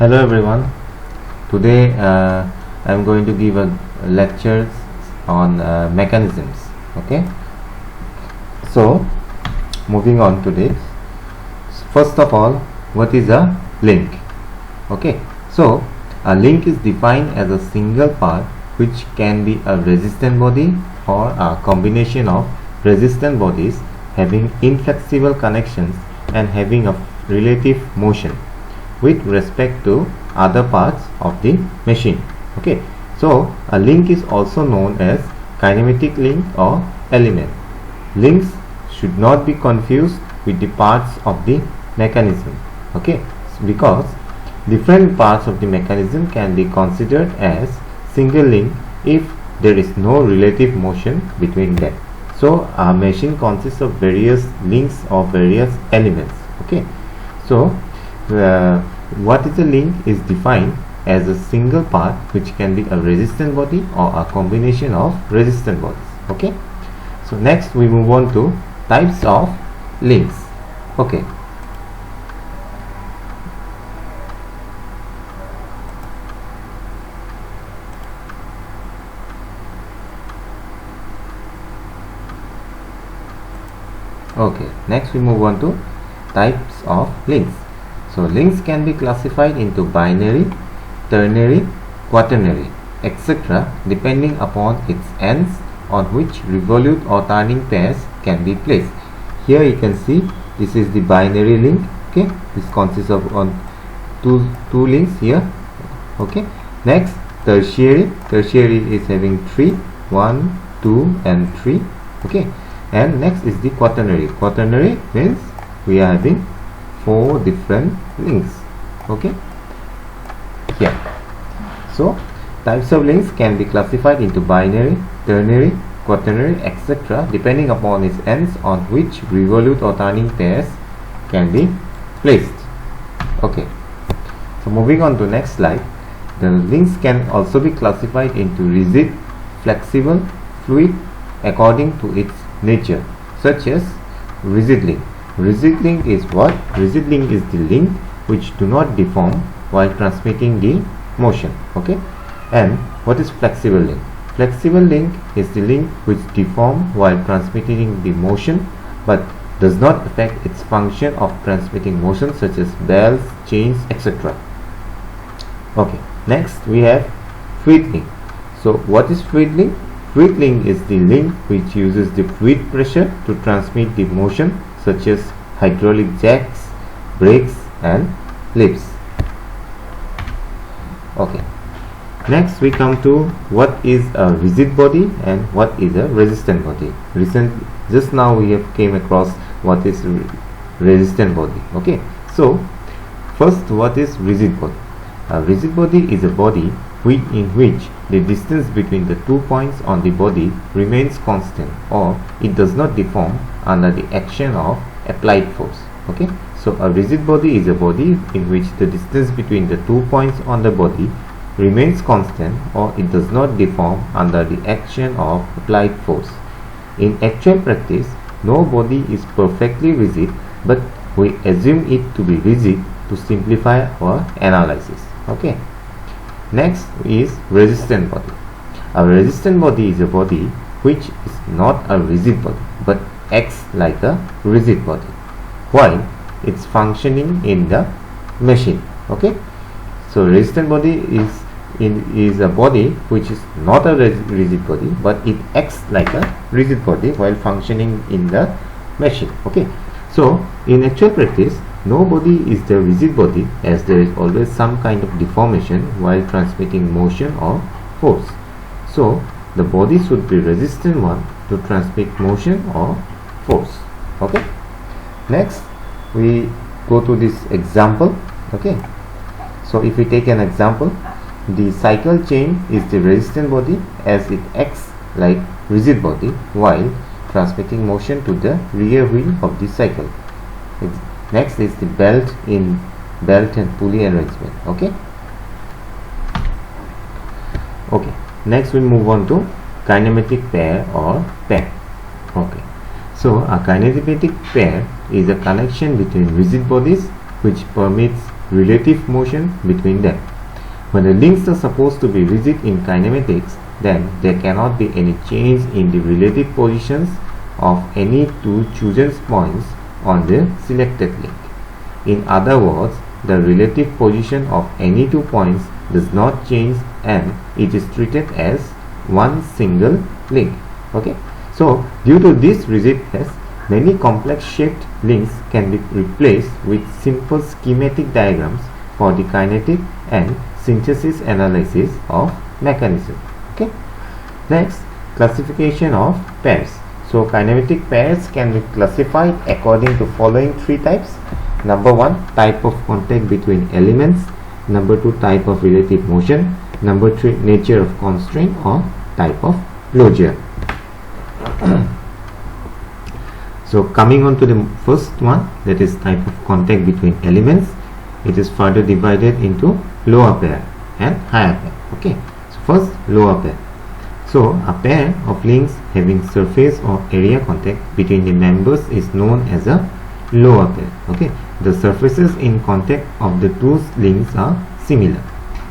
Hello everyone. Today I am going to give a lecture on mechanisms. Okay. So moving on to this. First of all, what is a link? Okay. So a link is defined as a single part which can be a resistant body or a combination of resistant bodies having inflexible connections and having a relative motion with respect to other parts of the machine. Okay, so a link is also known as kinematic link or element. Links should not be confused with the parts of the mechanism. Okay, because different parts of the mechanism can be considered as single link if there is no relative motion between them. So a machine consists of various links or various elements. Okay, so what is a link is defined as a single part which can be a resistant body or a combination of resistant bodies. Okay, so next we move on to types of links. Okay, next we move on to types of links. So links can be classified into binary, ternary, quaternary, etc. depending upon its ends on which revolute or turning pairs can be placed. Here you can see this is the binary link. Okay, this consists of two links here. Okay, next tertiary. Tertiary is having 3, 1, 2 and 3. Okay, and next is the quaternary. Quaternary means we are having 4 different links. Okay, here. So types of links can be classified into binary, ternary, quaternary, etc. depending upon its ends on which revolute or turning pairs can be placed. Okay, so moving on to next slide. The links can also be classified into rigid, flexible, fluid according to its nature, such as rigid link. Rigid link is what? Rigid link is the link which do not deform while transmitting the motion. Okay, and what is flexible link? Flexible link is the link which deform while transmitting the motion but does not affect its function of transmitting motion, such as belts, chains, etc. Okay, next we have fluid link. So what is fluid link? Fluid link is the link which uses the fluid pressure to transmit the motion, such as hydraulic jacks, brakes and lifts. Okay, next we come to what is a rigid body and what is a resistant body. Just now we have came across what is resistant body. Okay, so first, what is rigid body? A rigid body is a body in which the distance between the 2 points on the body remains constant or it does not deform under the action of applied force. Okay, so a rigid body is a body in which the distance between the 2 points on the body remains constant or it does not deform under the action of applied force. In actual practice, no body is perfectly rigid, but we assume it to be rigid to simplify our analysis. Okay, next is resistant body. A resistant body is a body which is not a rigid body but acts like a rigid body while it's functioning in the machine. Okay, so resistant body is a body which is not a rigid body but it acts like a rigid body while functioning in the machine. Okay, so in actual practice, no body is the rigid body, as there is always some kind of deformation while transmitting motion or force. So the body should be resistant one to transmit motion or force. Okay, next we go to this example. Okay, so if we take an example, the cycle chain is the resistant body as it acts like rigid body while transmitting motion to the rear wheel of the cycle. Next is the belt in belt and pulley arrangement. Okay, next we move on to kinematic pair or pair. Okay, so a kinematic pair is a connection between rigid bodies which permits relative motion between them. When the links are supposed to be rigid in kinematics, then there cannot be any change in the relative positions of any two chosen points on the selected link. In other words, the relative position of any 2 points does not change and it is treated as one single link. Okay, so due to this rigidness, many complex shaped links can be replaced with simple schematic diagrams for the kinetic and synthesis analysis of mechanism. Okay, next, classification of pairs. So kinematic pairs can be classified according to following 3 types. Number 1, type of contact between elements. Number 2, type of relative motion. Number 3, nature of constraint or type of closure. So coming on to the first one, that is type of contact between elements. It is further divided into lower pair and higher pair. Okay, so first, lower pair. So a pair of links having surface or area contact between the members is known as a lower pair. Okay, the surfaces in contact of the two links are similar.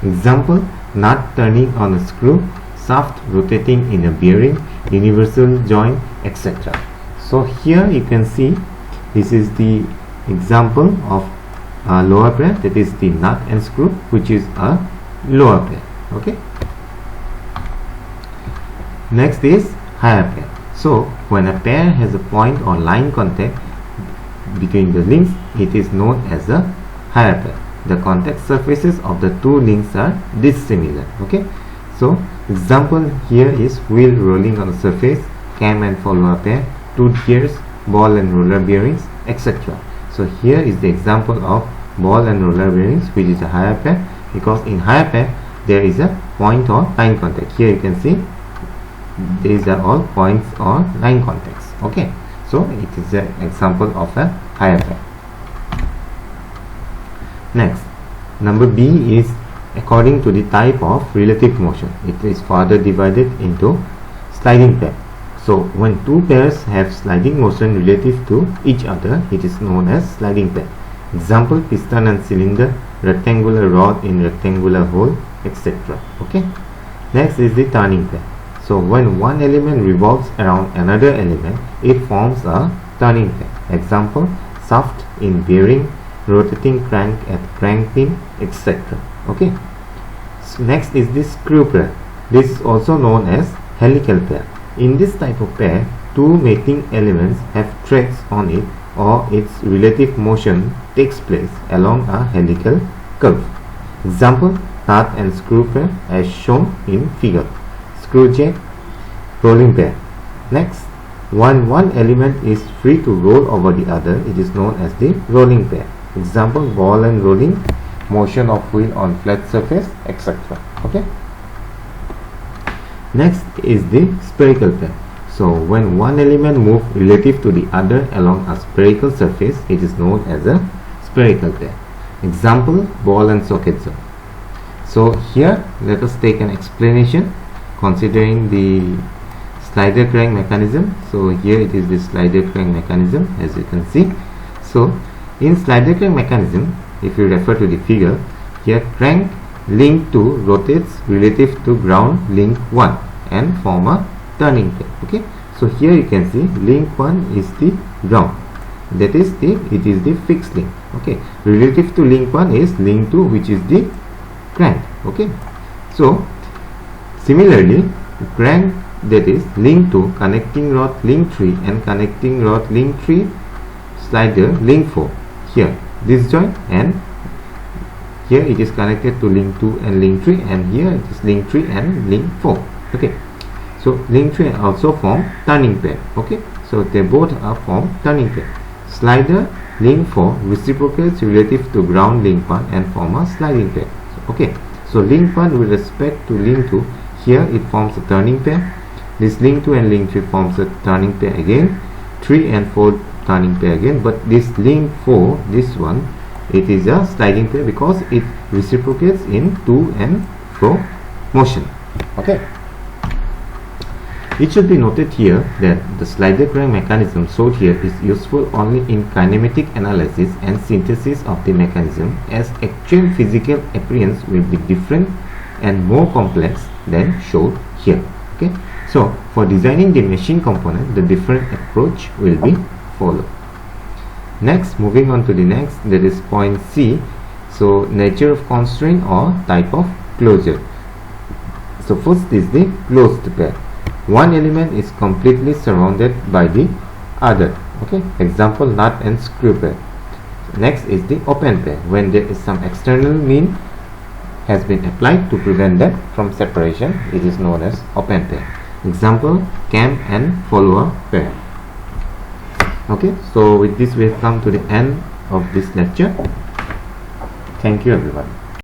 Example, nut turning on a screw, shaft rotating in a bearing, universal joint, etc. So here you can see this is the example of a lower pair, that is the nut and screw, which is a lower pair. Okay, next is higher pair. So when a pair has a point or line contact between the links, it is known as a higher pair. The contact surfaces of the two links are dissimilar. Okay, so example here is wheel rolling on a surface, cam and follower pair, tooth gears, ball and roller bearings, etc. So here is the example of ball and roller bearings, which is a higher pair, because in higher pair there is a point or line contact. Here you can see these are all points or line contacts. Okay, so it is an example of a higher pair. Next, number B is according to the type of relative motion. It is further divided into sliding pair. So when two pairs have sliding motion relative to each other, it is known as sliding pair. Example, piston and cylinder, rectangular rod in rectangular hole, etc. Okay, next is the turning pair. So when one element revolves around another element, it forms a turning pair. Example, shaft in bearing, rotating crank at crank pin, etc. Okay, so next is the screw pair. This is also known as helical pair. In this type of pair, two mating elements have threads on it, or its relative motion takes place along a helical curve. Example, nut and screw pair as shown in figure. Screw jack, rolling pair. Next, when one element is free to roll over the other, it is known as the rolling pair. Example, ball and rolling, motion of wheel on flat surface, etc. Okay, next is the spherical pair. So when one element moves relative to the other along a spherical surface, it is known as a spherical pair. Example, ball and socket zone. So here let us take an explanation considering the slider crank mechanism. So here it is the slider crank mechanism, as you can see. So in slider crank mechanism, if you refer to the figure, here crank link 2 rotates relative to ground link 1 and form a turning pair. Okay, so here you can see link 1 is the ground, that is it is the fixed link. Okay, relative to link 1 is link 2, which is the crank. Okay, so similarly crank, that is link 2, connecting rod link 3 and connecting rod link 3, slider link 4. Here this joint, and here it is connected to link 2 and link 3, and here it is link 3 and link 4. Okay, so link 3 also form turning pair. Okay, so they both are form turning pair. Slider link 4 reciprocates relative to ground link 1 and form a sliding pair. Okay, so link 1 with respect to link 2, here it forms a turning pair. This link 2 and link 3 forms a turning pair again, 3 and 4 turning pair again, but this link 4, this one, it is a sliding pair because it reciprocates in to and fro motion. Okay, It should be noted here that the slider crank mechanism showed here is useful only in kinematic analysis and synthesis of the mechanism, as actual physical appearance will be different and more complex than shown here. Okay, so for designing the machine component, the different approach will be followed. Next, moving on to the next, that is point C. So nature of constraint or type of closure. So first is the closed pair. One element is completely surrounded by the other. Okay, example, nut and screw pair. Next is the open pair, when there is some external mean has been applied to prevent that from separation. It is known as open pair. Example, cam and follower pair. Okay, so with this we have come to the end of this lecture. Thank you everyone.